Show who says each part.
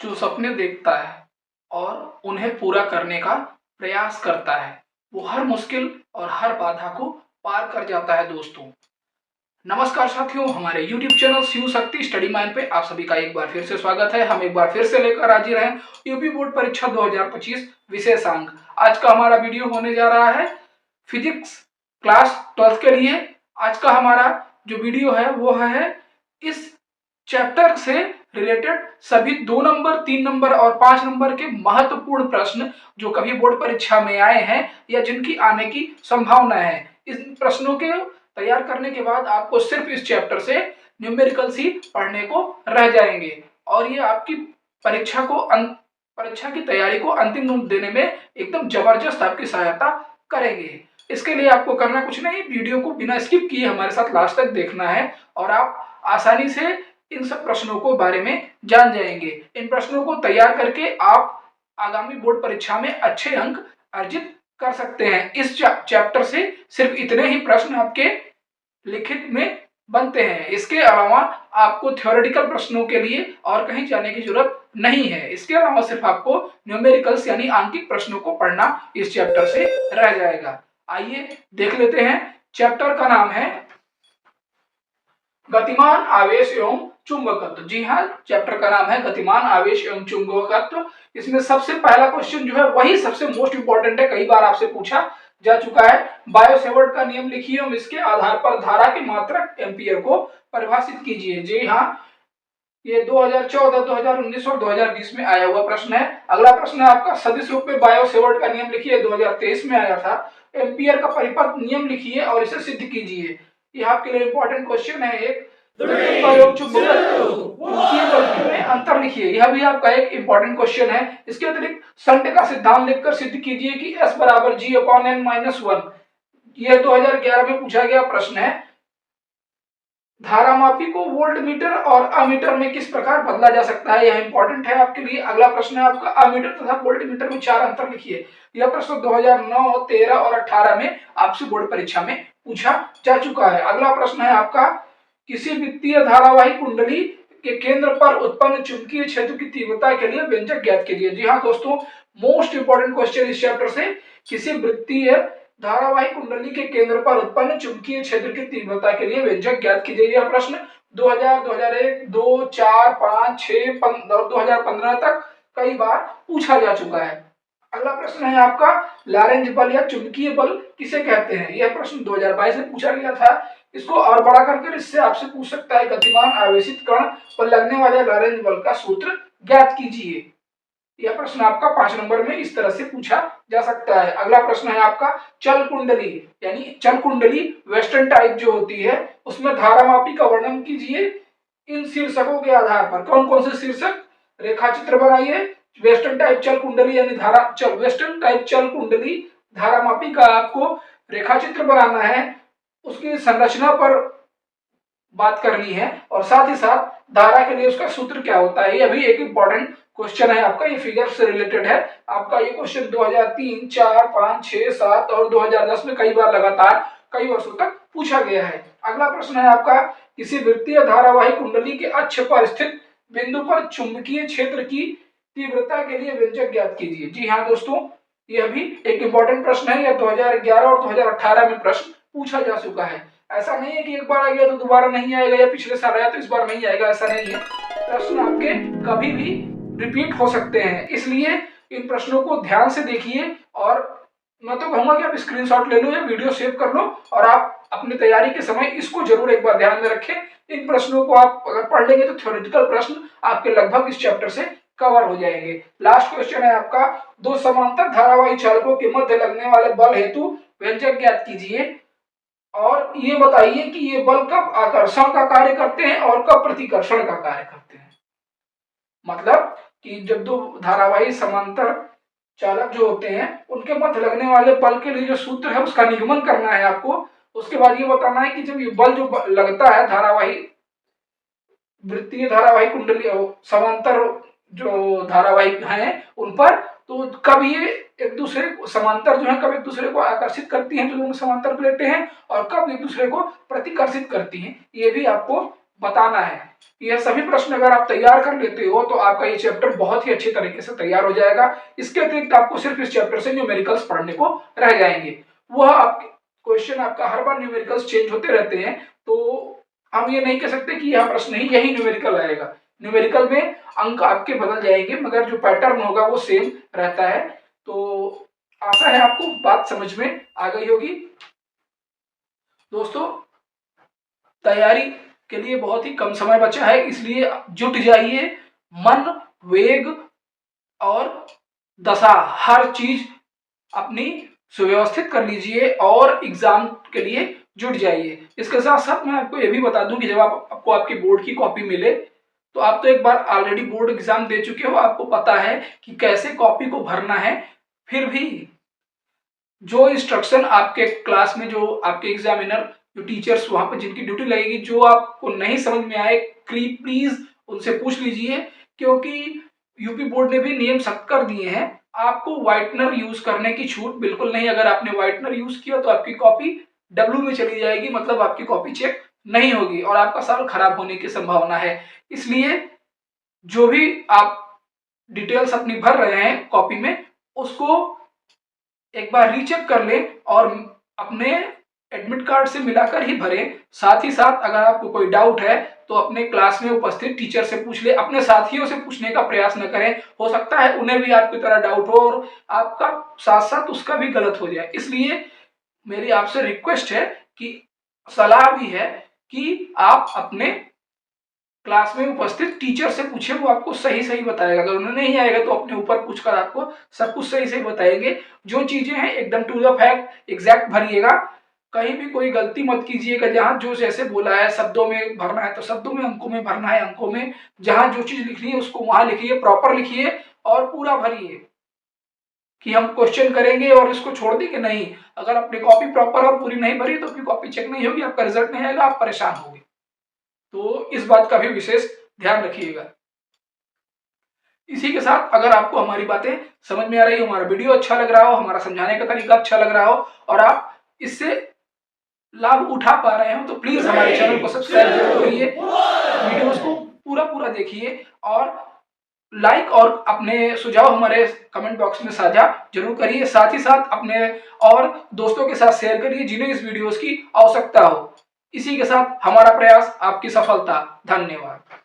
Speaker 1: जो सपने देखता है और उन्हें पूरा करने का प्रयास करता है, वो हर मुश्किल और हर बाधा को पार कर जाता है दोस्तों। नमस्कार साथियों, हमारे YouTube channel Shiv Shakti study mind पे आप सभी का एक बार फिर से स्वागत है। हम एक बार फिर से लेकर हाजिर हैं यूपी बोर्ड परीक्षा 2025 विशेषांक। आज का हमारा वीडियो होने जा रहा है फिजिक्स क्लास 12 के लिए। आज का हमारा जो वीडियो है वो है इस चैप्टर से रिलेटेड सभी 2 नंबर, 3 नंबर और 5 नंबर के महत्वपूर्ण प्रश्न जो कभी बोर्ड परीक्षा में आए हैं या जिनकी आने की संभावना है। इन प्रश्नों के तैयार करने के बाद आपको सिर्फ इस चैप्टर से न्यूमेरिकल्स ही पढ़ने को रह जाएंगे और ये आपकी परीक्षा की तैयारी को अंतिम रूप देने में एकदम जबरदस्त आपकी सहायता करेंगे। इसके लिए आपको करना कुछ नहीं, वीडियो को बिना स्किप किए हमारे साथ लास्ट तक देखना है और आप आसानी से इन सब प्रश्नों को बारे में जान जाएंगे। इन प्रश्नों को तैयार करके आप आगामी बोर्ड परीक्षा में अच्छे अंक अर्जित कर सकते हैं। इस चैप्टर से सिर्फ इतने ही प्रश्न आपके लिखित में बनते हैं। इसके अलावा आपको थ्योरेटिकल प्रश्नों के लिए और कहीं जाने की जरूरत नहीं है। इसके अलावा सिर्फ आपको न्यूमेरिकल्स यानी आंकिक प्रश्नों को पढ़ना इस चैप्टर से रह जाएगा। आइए देख लेते हैं। चैप्टर का नाम है गतिमान आवेश एवं चुंबकत्व। जी हाँ, चैप्टर का नाम है गतिमान आवेश एवं चुंबकत्व। इसमें सबसे पहला क्वेश्चन जो है वही सबसे मोस्ट इंपॉर्टेंट है, कई बार आपसे पूछा जा चुका है। बायो-सेवर्ट का नियम लिखिए और इसके आधार पर धारा के मात्रक एम्पीयर को परिभाषित कीजिए। जी हाँ, ये 2014, 2019 और 2020 में आया हुआ प्रश्न है। अगला प्रश्न है आपका सदिश रूप में बायो-सेवर्ट का नियम लिखिए, 2023 में आया था। एम्पीयर का परिपथ नियम लिखिए और इसे सिद्ध कीजिए। ये आपके लिए इंपॉर्टेंट क्वेश्चन है। एक अंतर लिखिए, यह भी आपका एक इंपॉर्टेंट क्वेश्चन है। इसके अतिरिक्त संट का सिद्धांत लिखकर सिद्ध कीजिए कि S बराबर G/n-1। यह 2011 में पूछा गया प्रश्न है। धारामापी को वोल्ट मीटर और अमीटर में किस प्रकार बदला जा सकता है, यह इंपॉर्टेंट है आपके लिए। अगला प्रश्न है आपका अमीटर तथा वोल्ट मीटर में 4 अंतर लिखिए। यह प्रश्न 2009, 13 और 18 में आपसे बोर्ड परीक्षा में पूछा जा चुका है। अगला प्रश्न है आपका किसी वृत्तीय धारावाही कुंडली के केंद्र पर उत्पन्न चुंबकीय क्षेत्र की तीव्रता के लिए व्यंजक ज्ञात कीजिए। जी हाँ दोस्तों, मोस्ट इंपोर्टेंट क्वेश्चन इस चैप्टर से। किसी वृत्तीय धारावाही कुंडली के केंद्र पर उत्पन्न चुंबकीय क्षेत्र की तीव्रता के लिए व्यंजक ज्ञात कीजिए। यह प्रश्न 2000, 2001, 2, 4, 5, 6 और 2015 तक कई बार पूछा जा चुका है। अगला प्रश्न है आपका लॉरेंज बल या चुंबकीय बल किसे कहते हैं। यह प्रश्न 2022 में पूछा गया था। इसको और बड़ा करके इससे आपसे पूछ सकता है गतिमान आवेशित कण पर लगने वाले लॉरेंज बल का सूत्र ज्ञात कीजिए। यह प्रश्न आपका 5 नंबर में इस तरह से पूछा जा सकता है। अगला प्रश्न है आपका चल कुंडली यानी चल कुंडली वेस्टर्न टाइप जो होती है उसमें धारामापी का वर्णन कीजिए इन शीर्षकों के आधार पर। कौन कौन से शीर्षक, रेखा चित्र बनाइए। वेस्टर्न टाइप चल कुंडली यानी वेस्टर्न टाइप चल कुंडली धारामापी का आपको रेखा चित्र बनाना है, उसकी संरचना पर बात करनी है और साथ ही साथ धारा के लिए उसका सूत्र क्या होता है। यह भी एक इंपॉर्टेंट क्वेश्चन है आपका, ये फिगर से रिलेटेड है आपका। ये क्वेश्चन 2003, 4, 5, 6, 7 और 2010 में कई बार लगातार कई वर्षों तक पूछा गया है। अगला प्रश्न है आपका किसी वृत्तीय धारावाही कुंडली के अक्ष पर स्थित बिंदु पर चुंबकीय क्षेत्र की तीव्रता के लिए व्यंजक ज्ञात कीजिए। जी हाँ दोस्तों, यह भी एक इंपॉर्टेंट प्रश्न है। यह 2011 और 2018 में प्रश्न पूछा जा चुका है। ऐसा नहीं है कि एक बार आ गया तो दोबारा नहीं आएगा या पिछले साल आया तो इस बार नहीं आएगा, ऐसा नहीं है। प्रश्न आपके कभी भी रिपीट हो सकते हैं, इसलिए इन प्रश्नों को ध्यान से देखिए और मैं तो कहूंगा कि आप स्क्रीनशॉट ले लो या वीडियो सेव कर लो और आप अपनी तैयारी के समय इसको जरूर एक बार ध्यान में रखें। इन प्रश्नों को आप अगर पढ़ लेंगे तो थ्योरेटिकल प्रश्न आपके लगभग इस चैप्टर से कवर हो जाएंगे। लास्ट क्वेश्चन है आपका दो समांतर धारावाही चालकों के मध्य लगने वाले बल हेतु व्यंजक ज्ञात कीजिए और ये बताइए कि ये बल कब आकर्षण का कार्य करते हैं और कब प्रतिकर्षण का कार्य करते हैं। मतलब कि जब दो धारावाही समांतर चालक जो होते हैं उनके मध्य लगने वाले बल के लिए जो सूत्र है उसका निगमन करना है आपको। उसके बाद ये बताना है कि जब ये बल जो लगता है धारावाही वृत्तीय धारावाही कुंडली समांतर जो धारावाही हैं उन पर, तो कब ये एक दूसरे समांतर जो है कब एक दूसरे को आकर्षित करती हैं जो दोनों समांतर प्लेटें हैं और कब एक दूसरे को प्रतिकर्षित करती हैं, ये भी आपको बताना है। यह सभी प्रश्न अगर आप तैयार कर लेते हो तो आपका ये चैप्टर बहुत ही अच्छे तरीके से तैयार हो जाएगा। इसके अतिरिक्त आपको सिर्फ इस चैप्टर से न्यूमेरिकल्स पढ़ने को रह जाएंगे। वह आपके क्वेश्चन आपका हर बार न्यूमेरिकल्स चेंज होते रहते हैं, तो हम ये नहीं कह सकते कि यह प्रश्न ही यही न्यूमेरिकल आएगा। न्यूमेरिकल में अंक आपके बदल जाएंगे मगर जो पैटर्न होगा वो सेम रहता है। तो आशा है आपको बात समझ में आ गई होगी। दोस्तों, तैयारी के लिए बहुत ही कम समय बचा है, इसलिए जुट जाइए। मन, वेग और दशा हर चीज अपनी सुव्यवस्थित कर लीजिए और एग्जाम के लिए जुट जाइए। इसके साथ साथ मैं आपको ये भी बता दूं कि जब आपको आपकी बोर्ड की कॉपी मिले तो आप तो एक बार ऑलरेडी बोर्ड एग्जाम दे चुके हो, आपको पता है कि कैसे कॉपी को भरना है। फिर भी जो इंस्ट्रक्शन आपके क्लास में, जो आपके एग्जामिनर, जो टीचर्स वहां पर जिनकी ड्यूटी लगेगी, जो आपको नहीं समझ में आए प्लीज उनसे पूछ लीजिए, क्योंकि यूपी बोर्ड ने भी नियम सख्त कर दिए हैं। आपको व्हाइटनर यूज करने की छूट बिल्कुल नहीं। अगर आपने व्हाइटनर यूज किया तो आपकी कॉपी डब्ल्यू में चली जाएगी, मतलब आपकी कॉपी चेक नहीं होगी और आपका साल खराब होने की संभावना है। इसलिए जो भी आप डिटेल्स अपनी भर रहे हैं कॉपी में, उसको एक बार रीचेक कर लें और अपने एडमिट कार्ड से मिलाकर ही भरें। साथ ही साथ अगर आपको कोई डाउट है तो अपने क्लास में उपस्थित टीचर से पूछ ले, अपने साथियों से पूछने का प्रयास न करें। हो सकता है उन्हें भी आपकी तरह डाउट हो और आपका साथ साथ उसका भी गलत हो जाए। इसलिए मेरी आपसे रिक्वेस्ट है कि सलाह भी है कि आप अपने क्लास में उपस्थित टीचर से पूछे, वो आपको सही सही बताएगा। अगर उन्हें नहीं आएगा तो अपने ऊपर पूछकर आपको सब कुछ सही सही बताएंगे। जो चीजें हैं एकदम टू द फैक्ट एग्जैक्ट भरिएगा, कहीं भी कोई गलती मत कीजिएगा। जहां जो जैसे बोला है शब्दों में भरना है तो शब्दों में, अंकों में भरना है अंकों में, जहां जो चीज लिखनी है उसको वहां लिखिए, प्रॉपर लिखिए और पूरा भरिए। कि हम क्वेश्चन करेंगे और इसको छोड़ देंगे, नहीं। अगर अपनी कॉपी प्रॉपर और पूरी नहीं भरी तो आपकी कॉपी चेक नहीं होगी, आपका रिजल्ट नहीं आएगा, आप परेशान होंगे। तो इस बात का भी विशेष ध्यान रखिएगा। इसी के साथ अगर आपको हमारी बातें समझ में आ रही हो, हमारा वीडियो अच्छा लग रहा हो, हमारा समझाने का तरीका अच्छा लग रहा हो और आप इससे लाभ उठा पा रहे हो, तो प्लीज हमारे चैनल को सब्सक्राइब जरूर करिए, वीडियोस को पूरा देखिए और लाइक और अपने सुझाव हमारे कमेंट बॉक्स में साझा जरूर करिए। साथ ही साथ अपने और दोस्तों के साथ शेयर करिए जिन्हें इस वीडियोस की आवश्यकता हो। इसी के साथ हमारा प्रयास आपकी सफलता। धन्यवाद।